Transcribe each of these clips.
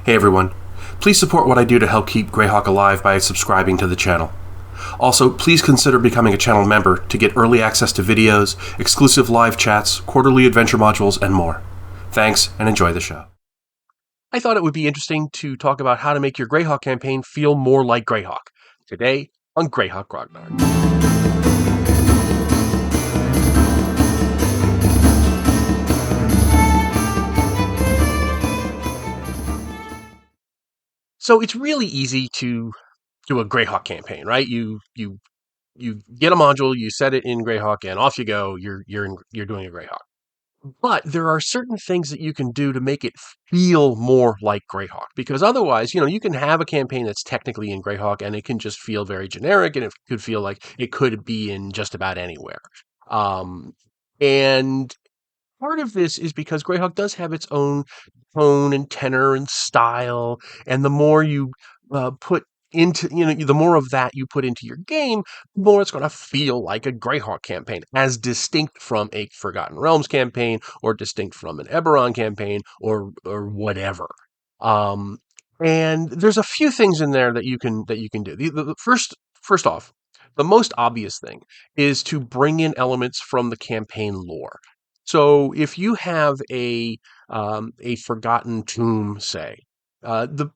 Hey everyone. Please support what I do to help keep Greyhawk alive by subscribing to the channel. Also, please consider becoming a channel member to get early access to videos, exclusive live chats, quarterly adventure modules, and more. Thanks, and enjoy the show. I thought it would be interesting to talk about how to make your Greyhawk campaign feel more like Greyhawk. Today on Greyhawk Grognard. So it's really easy to do a Greyhawk campaign, right? You get a module, you set it in Greyhawk, and off you go. You're doing a Greyhawk. But there are certain things that you can do to make it feel more like Greyhawk, because otherwise, you can have a campaign that's technically in Greyhawk and it can just feel very generic, and it could feel like it could be in just about anywhere. And part of this is because Greyhawk does have its own tone and tenor and style, and the more you put into, the more of that you put into your game, the more it's going to feel like a Greyhawk campaign, as distinct from a Forgotten Realms campaign, or distinct from an Eberron campaign, or whatever. Um, and there's a few things in there that you can do. The first off, the most obvious thing is to bring in elements from the campaign lore. So if you have a forgotten tomb, say, the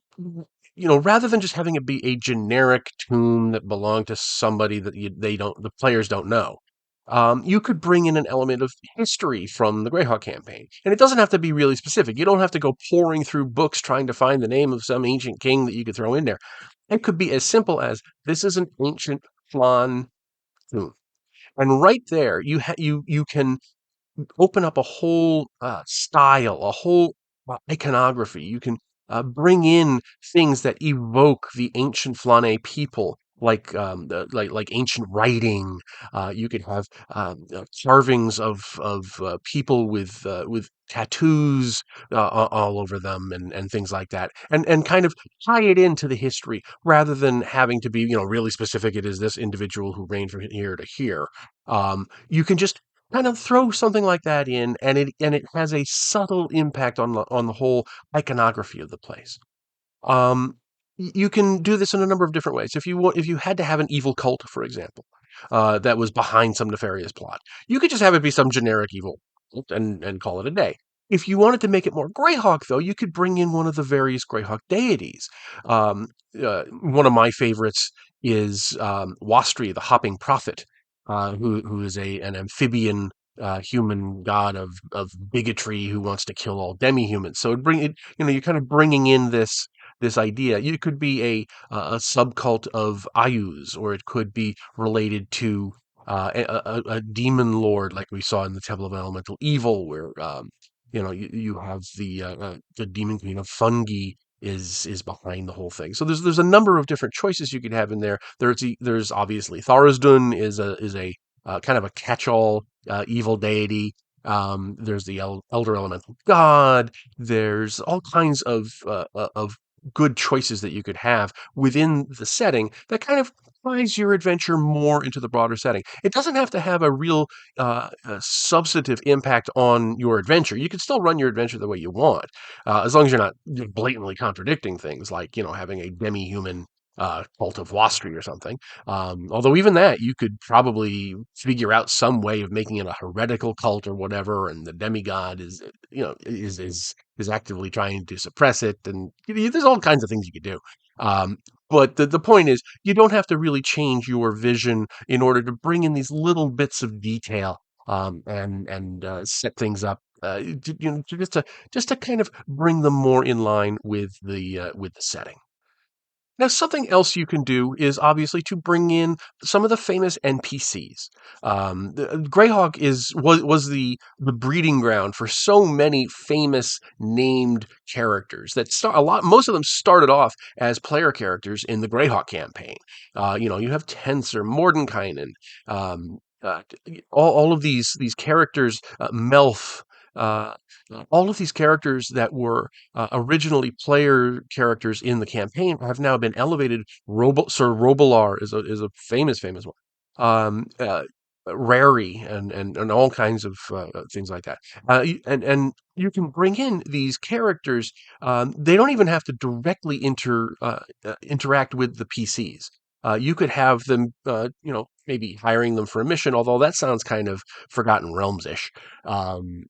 rather than just having it be a generic tomb that belonged to somebody that the players don't know, you could bring in an element of history from the Greyhawk campaign, and it doesn't have to be really specific. You don't have to go pouring through books trying to find the name of some ancient king that you could throw in there. It could be as simple as, this is an ancient Flan tomb, and right there you can open up a whole style, a whole iconography. You can bring in things that evoke the ancient Flane people, like like ancient writing. You could have carvings of people with tattoos all over them, and things like that, and kind of tie it into the history rather than having to be really specific. It is this individual who reigned from here to here. You can just kind of throw something like that in, and it has a subtle impact on the whole iconography of the place. You can do this in a number of different ways. If you had to have an evil cult, for example, that was behind some nefarious plot, you could just have it be some generic evil cult and call it a day. If you wanted to make it more Greyhawk, though, you could bring in one of the various Greyhawk deities. One of my favorites is Wastri, the Hopping Prophet, who is an amphibian human god of bigotry who wants to kill all demi-humans. So you're kind of bringing in this idea. It could be a subcult of Ayus, or it could be related to a demon lord, like we saw in the Temple of Elemental Evil, where you have the demon queen of fungi is behind the whole thing. So there's a number of different choices you could have in there. There's obviously Tharizdun is a kind of a catch-all evil deity. There's the elder elemental god. There's all kinds of good choices that you could have within the setting that kind of ties your adventure more into the broader setting. It doesn't have to have a real substantive impact on your adventure. You can still run your adventure the way you want, as long as you're not blatantly contradicting things, like having a demi-human cult of Wastri or something. Although even that, you could probably figure out some way of making it a heretical cult or whatever, and the demigod is actively trying to suppress it, and there's all kinds of things you could do. But the point is, you don't have to really change your vision in order to bring in these little bits of detail, and set things up. Just to kind of bring them more in line with the setting. Now, something else you can do is obviously to bring in some of the famous NPCs. Greyhawk was the breeding ground for so many famous named characters that most of them started off as player characters in the Greyhawk campaign. You have Tensor, Mordenkainen, all of these characters, Melf. Uh, all of these characters that were originally player characters in the campaign have now been elevated. Sir Robolar is a famous one. Rary and all kinds of things like that. And you can bring in these characters. They don't even have to directly interact with the PCs. You could have them, maybe hiring them for a mission. Although that sounds kind of Forgotten Realms-ish. Um,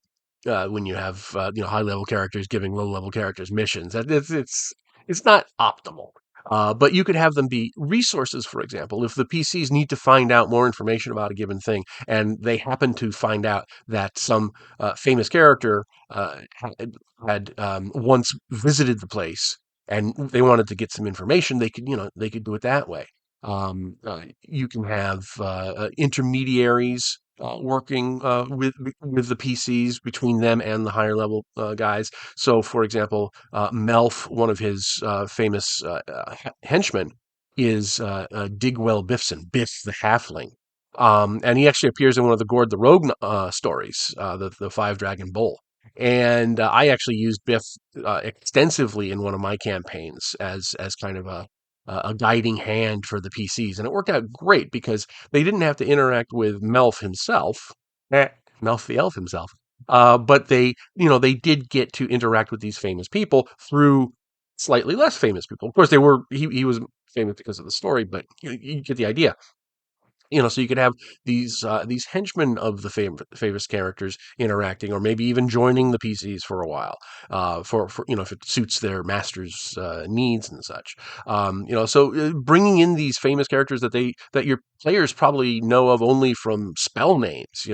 when you have high level characters giving low level characters missions, it's not optimal. But you could have them be resources, for example. If the PCs need to find out more information about a given thing, and they happen to find out that some famous character had once visited the place, and they wanted to get some information, they could do it that way. You can have intermediaries working with the PCs between them and the higher level guys. So, for example, Melf, one of his famous henchmen, is Digwell Biffson, Biff the Halfling. And he actually appears in one of the Gord the Rogue stories, the Five Dragon Bull. And I actually used Biff extensively in one of my campaigns as kind of a guiding hand for the PCs, and it worked out great because they didn't have to interact with Melf himself, eh, Melf the elf himself, but they did get to interact with these famous people through slightly less famous people. Of course, he was famous because of the story, but you get the idea. So you could have these henchmen of the famous characters interacting, or maybe even joining the PCs for a while, for if it suits their master's needs and such. So bringing in these famous characters that your players probably know of only from spell names.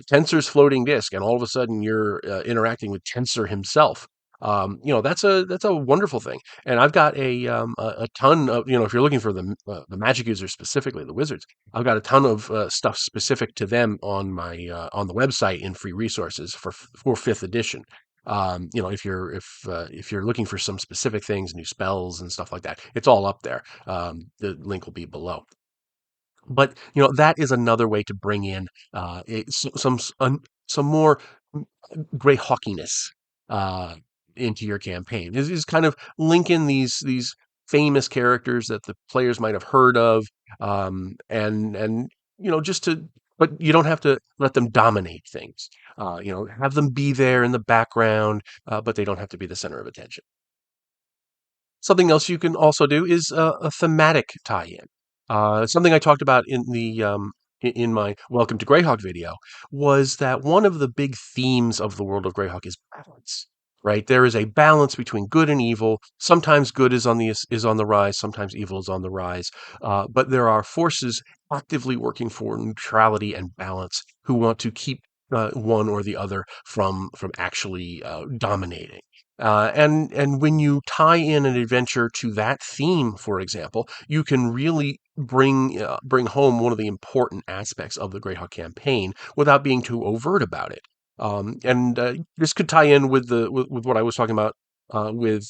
Tensor's floating disk, and all of a sudden you're interacting with Tensor himself. That's a wonderful thing, and I've got a ton of if you're looking for the magic users specifically, the wizards. I've got a ton of stuff specific to them on the website in free resources for fifth edition. If you're looking for some specific things, new spells and stuff like that, it's all up there. The link will be below. But that is another way to bring in some more Greyhawkiness uh, into your campaign. Is kind of link in these famous characters that the players might have heard of, and just to. But you don't have to let them dominate things. Have them be there in the background, but they don't have to be the center of attention. Something else you can also do is a thematic tie-in. Something I talked about in my Welcome to Greyhawk video was that one of the big themes of the world of Greyhawk is balance. Right? There is a balance between good and evil. Sometimes good is on the rise, sometimes evil is on the rise. But there are forces actively working for neutrality and balance who want to keep one or the other from actually dominating. And when you tie in an adventure to that theme, for example, you can really bring home one of the important aspects of the Greyhawk campaign without being too overt about it. And this could tie in with what I was talking about with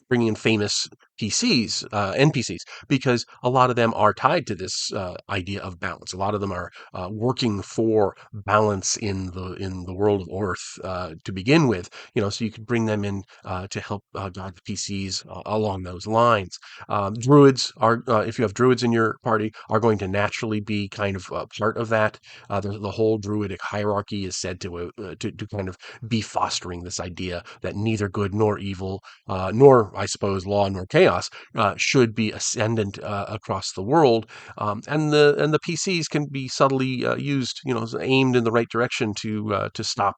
bringing in famous NPCs, because a lot of them are tied to this idea of balance. A lot of them are working for balance in the world of Orth to begin with. So you could bring them in to help guide the PCs along those lines. Druids are, if you have druids in your party, are going to naturally be kind of part of that. The whole druidic hierarchy is said to kind of be fostering this idea that neither good nor evil, nor I suppose law nor chaos, should be ascendant across the world, and the PCs can be subtly used, aimed in the right direction to stop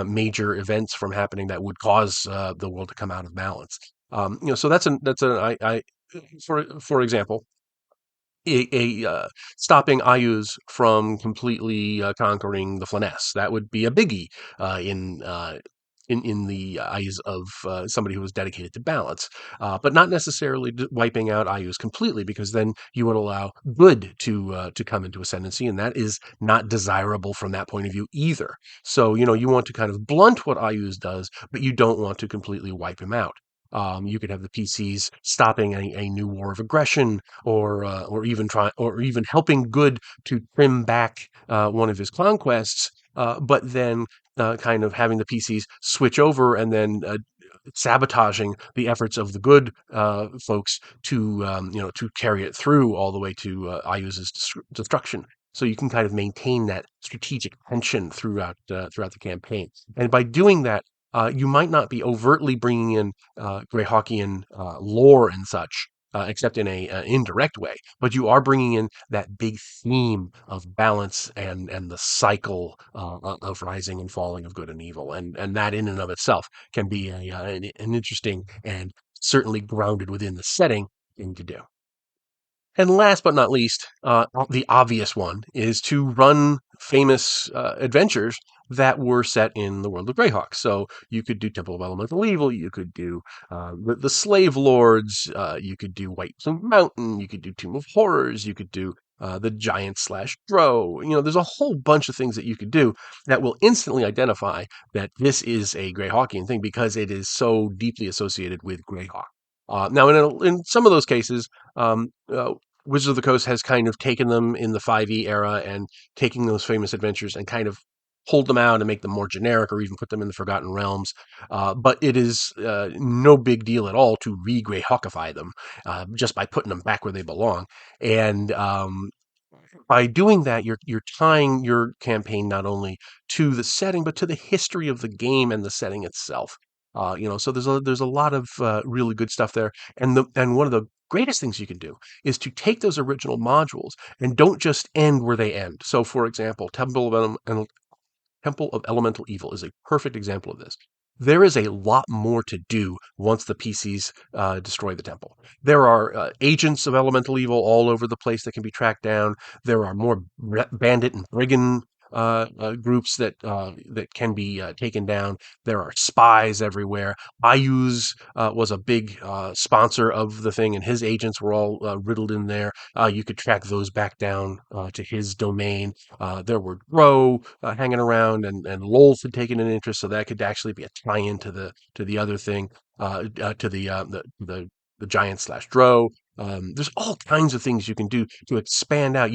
major events from happening that would cause the world to come out of balance. So that's an for example, stopping Ayus from completely conquering the Flanaess. That would be a biggie in the eyes of somebody who was dedicated to balance, but not necessarily wiping out Ayus completely, because then you would allow good to come into ascendancy, and that is not desirable from that point of view either. So you want to kind of blunt what Ayus does, but you don't want to completely wipe him out. You could have the PCs stopping a new war of aggression, or even helping Good to trim back one of his conquests, but then kind of having the PCs switch over and then sabotaging the efforts of the good folks to carry it through all the way to Ayu's destruction. so you can kind of maintain that strategic tension throughout the campaign. And by doing that, you might not be overtly bringing in Greyhawkian lore and such, except in an indirect way, but you are bringing in that big theme of balance and the cycle of rising and falling of good and evil, and that in and of itself can be an interesting and certainly grounded within the setting thing to do. And last but not least, the obvious one is to run famous adventures that were set in the world of Greyhawk. So you could do Temple of Elemental Evil, you could do the Slave Lords, you could do White Plume Mountain, you could do Tomb of Horrors, you could do the Giant slash Drow. There's a whole bunch of things that you could do that will instantly identify that this is a Greyhawkian thing because it is so deeply associated with Greyhawk. Now, in some of those cases, Wizards of the Coast has kind of taken them in the 5e era and taking those famous adventures and kind of pulled them out and make them more generic or even put them in the Forgotten Realms. But it is no big deal at all to re-Greyhawkify them just by putting them back where they belong. And by doing that, you're tying your campaign not only to the setting, but to the history of the game and the setting itself. So there's a lot of really good stuff there, and one of the greatest things you can do is to take those original modules and don't just end where they end. So, for example, Temple of Elemental Evil is a perfect example of this. There is a lot more to do once the PCs destroy the temple. There are agents of elemental evil all over the place that can be tracked down. There are more bandit and brigand groups that can be taken down. There are spies everywhere. Ayuz was a big sponsor of the thing, and his agents were all riddled in there. You could track those back down to his domain. There were Drow hanging around, and Lolth had taken an interest, so that could actually be a tie-in to the other thing, to the Giant slash Drow. There's all kinds of things you can do to expand out.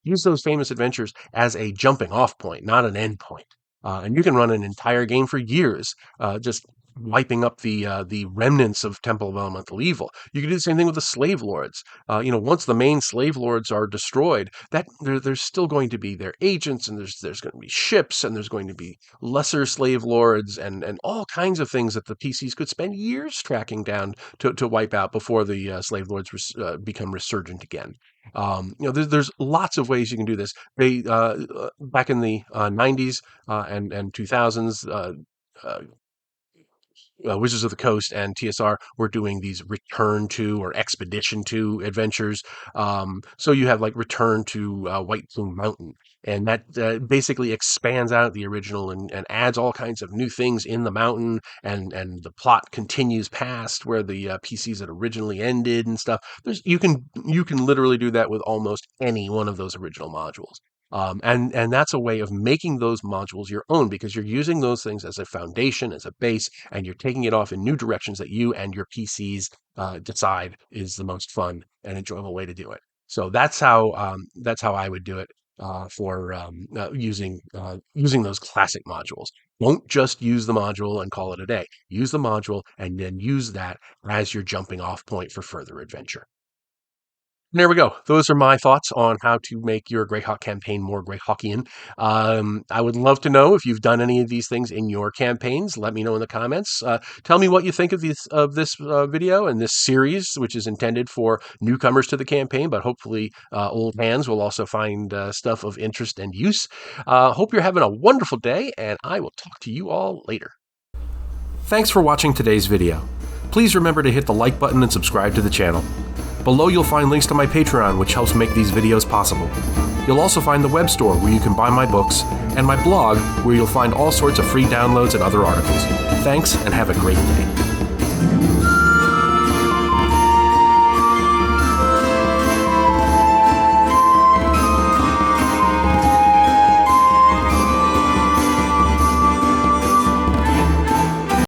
Use those famous adventures as a jumping off point, not an end point. And you can run an entire game for years, just wiping up the remnants of Temple of Elemental Evil. You can do the same thing with the Slave Lords. Once the main Slave Lords are destroyed, that there's still going to be their agents, and there's going to be ships, and there's going to be lesser Slave Lords, and all kinds of things that the PCs could spend years tracking down to wipe out before the Slave Lords become resurgent again. There's lots of ways you can do this. They back in the 90s and 2000s. Wizards of the Coast and TSR were doing these Return to or Expedition to adventures. So you have like Return to White Plume Mountain, and that basically expands out the original and adds all kinds of new things in the mountain, and the plot continues past where the PCs had originally ended and stuff. You can literally do that with almost any one of those original modules. And that's a way of making those modules your own, because you're using those things as a foundation, as a base, and you're taking it off in new directions that you and your PCs decide is the most fun and enjoyable way to do it. So that's how I would do it for using those classic modules. Don't just use the module and call it a day. Use the module and then use that as your jumping off point for further adventure. There we go. Those are my thoughts on how to make your Greyhawk campaign more Greyhawkian. I would love to know if you've done any of these things in your campaigns. Let me know in the comments. Tell me what you think of this video and this series, which is intended for newcomers to the campaign, but hopefully old hands will also find stuff of interest and use. Hope you're having a wonderful day, and I will talk to you all later. Thanks for watching today's video. Please remember to hit the like button and subscribe to the channel. Below you'll find links to my Patreon, which helps make these videos possible. You'll also find the web store where you can buy my books, and my blog where you'll find all sorts of free downloads and other articles. Thanks, and have a great day.